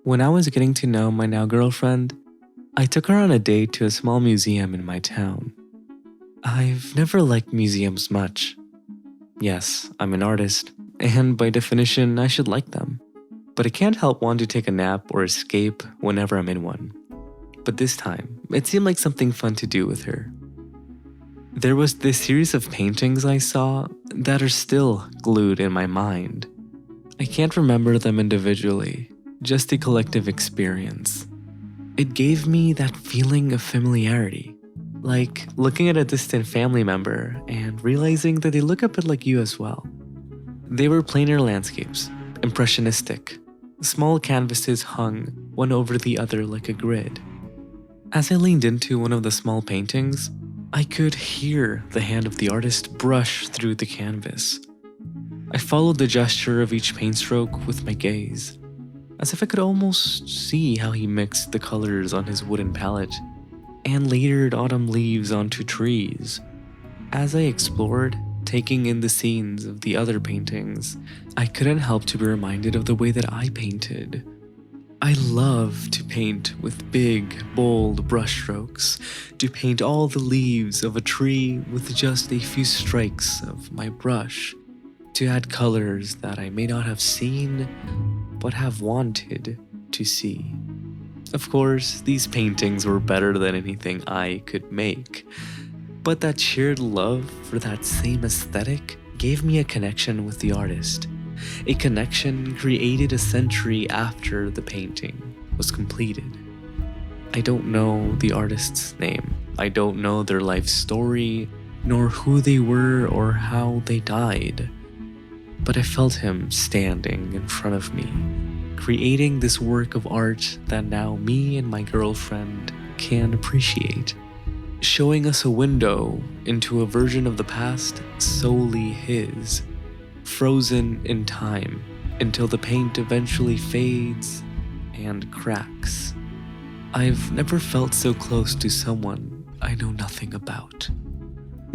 When I was getting to know my now girlfriend, I took her on a date to a small museum in my town. I've never liked museums much. Yes, I'm an artist, and by definition, I should like them. But I can't help wanting to take a nap or escape whenever I'm in one. But this time, it seemed like something fun to do with her. There was this series of paintings I saw that are still glued in my mind. I can't remember them individually, just a collective experience. It gave me that feeling of familiarity, like looking at a distant family member and realizing that they look a bit like you as well. They were plainer landscapes, impressionistic, small canvases hung one over the other like a grid. As I leaned into one of the small paintings, I could hear the hand of the artist brush through the canvas. I followed the gesture of each paintstroke with my gaze, as if I could almost see how he mixed the colors on his wooden palette and layered autumn leaves onto trees. As I explored, taking in the scenes of the other paintings, I couldn't help to be reminded of the way that I painted. I love to paint with big, bold brushstrokes, to paint all the leaves of a tree with just a few strikes of my brush, to add colors that I may not have seen, but have wanted to see. Of course, these paintings were better than anything I could make, but that shared love for that same aesthetic gave me a connection with the artist. A connection created a century after the painting was completed. I don't know the artist's name. I don't know their life story, nor who they were or how they died. But I felt him standing in front of me, creating this work of art that now me and my girlfriend can appreciate, showing us a window into a version of the past solely his, frozen in time until the paint eventually fades and cracks. I've never felt so close to someone I know nothing about.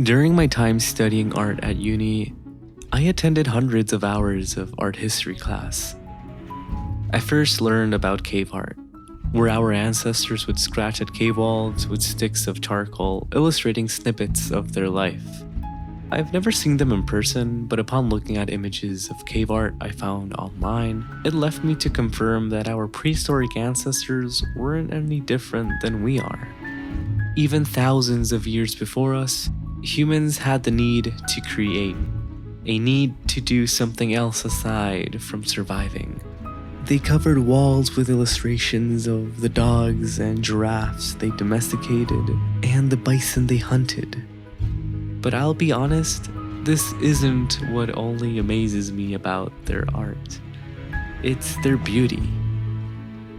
During my time studying art at uni, I attended hundreds of hours of art history class. I first learned about cave art, where our ancestors would scratch at cave walls with sticks of charcoal, illustrating snippets of their life. I've never seen them in person, but upon looking at images of cave art I found online, it left me to confirm that our prehistoric ancestors weren't any different than we are. Even thousands of years before us, humans had the need to create, a need to do something else aside from surviving. They covered walls with illustrations of the dogs and giraffes they domesticated and the bison they hunted. But I'll be honest, this isn't what only amazes me about their art. It's their beauty.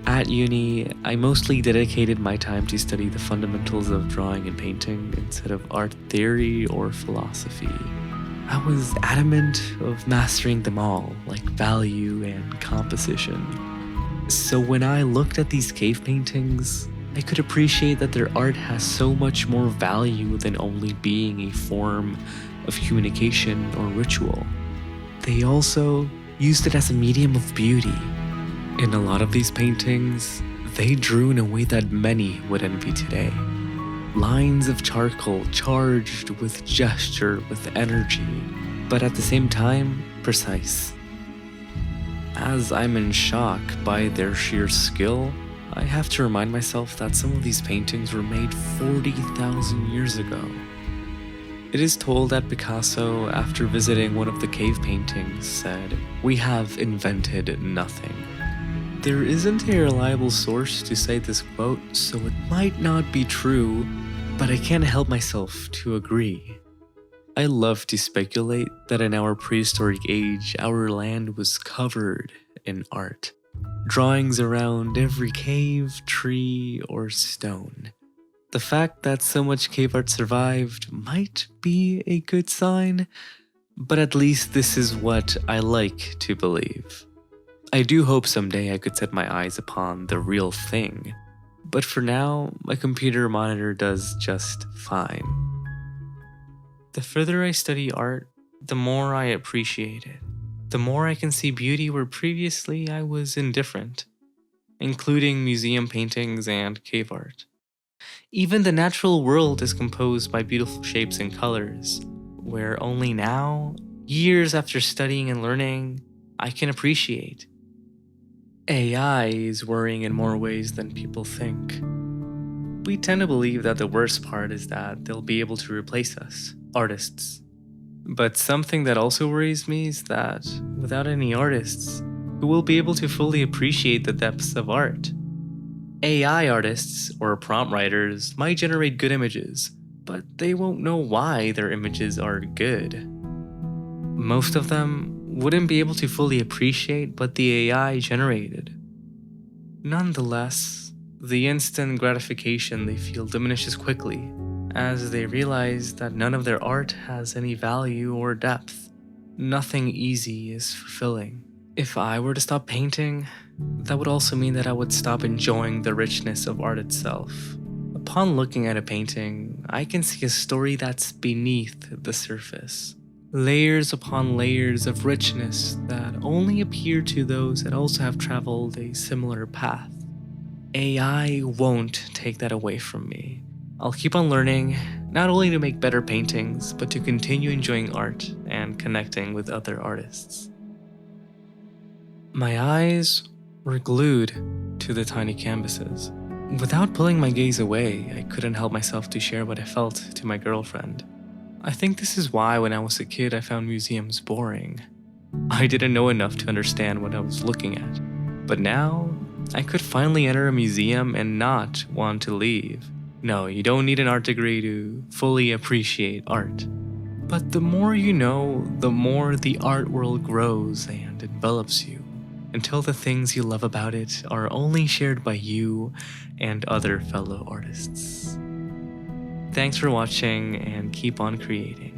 At uni, I mostly dedicated my time to study the fundamentals of drawing and painting instead of art theory or philosophy. I was adamant of mastering them all, like value and composition. So when I looked at these cave paintings, I could appreciate that their art has so much more value than only being a form of communication or ritual. They also used it as a medium of beauty. In a lot of these paintings, they drew in a way that many would envy today. Lines of charcoal charged with gesture, with energy, but at the same time, precise. As I'm in shock by their sheer skill, I have to remind myself that some of these paintings were made 40,000 years ago. It is told that Picasso, after visiting one of the cave paintings, said, "We have invented nothing." There isn't a reliable source to cite this quote, so it might not be true, but I can't help myself to agree. I love to speculate that in our prehistoric age, our land was covered in art. Drawings around every cave, tree, or stone. The fact that so much cave art survived might be a good sign, but at least this is what I like to believe. I do hope someday I could set my eyes upon the real thing, but for now, my computer monitor does just fine. The further I study art, the more I appreciate it. The more I can see beauty where previously I was indifferent. including museum paintings and cave art. Even the natural world is composed by beautiful shapes and colors, where only now, years after studying and learning, I can appreciate. AI is worrying in more ways than people think. We tend to believe that the worst part is that they'll be able to replace us, artists. But something that also worries me is that without any artists, who will be able to fully appreciate the depths of art? AI artists or prompt writers might generate good images, but they won't know why their images are good. Most of them wouldn't be able to fully appreciate what the AI generated. Nonetheless, the instant gratification they feel diminishes quickly as they realize that none of their art has any value or depth. Nothing easy is fulfilling. If I were to stop painting, that would also mean that I would stop enjoying the richness of art itself. Upon looking at a painting, I can see a story that's beneath the surface. Layers upon layers of richness that only appear to those that also have traveled a similar path. AI won't take that away from me. I'll keep on learning, not only to make better paintings, but to continue enjoying art and connecting with other artists. My eyes were glued to the tiny canvases. Without pulling my gaze away, I couldn't help myself to share what I felt to my girlfriend. I think this is why when I was a kid I found museums boring. I didn't know enough to understand what I was looking at. But now, I could finally enter a museum and not want to leave. No, you don't need an art degree to fully appreciate art. But the more you know, the more the art world grows and envelops you, until the things you love about it are only shared by you and other fellow artists. Thanks for watching and keep on creating.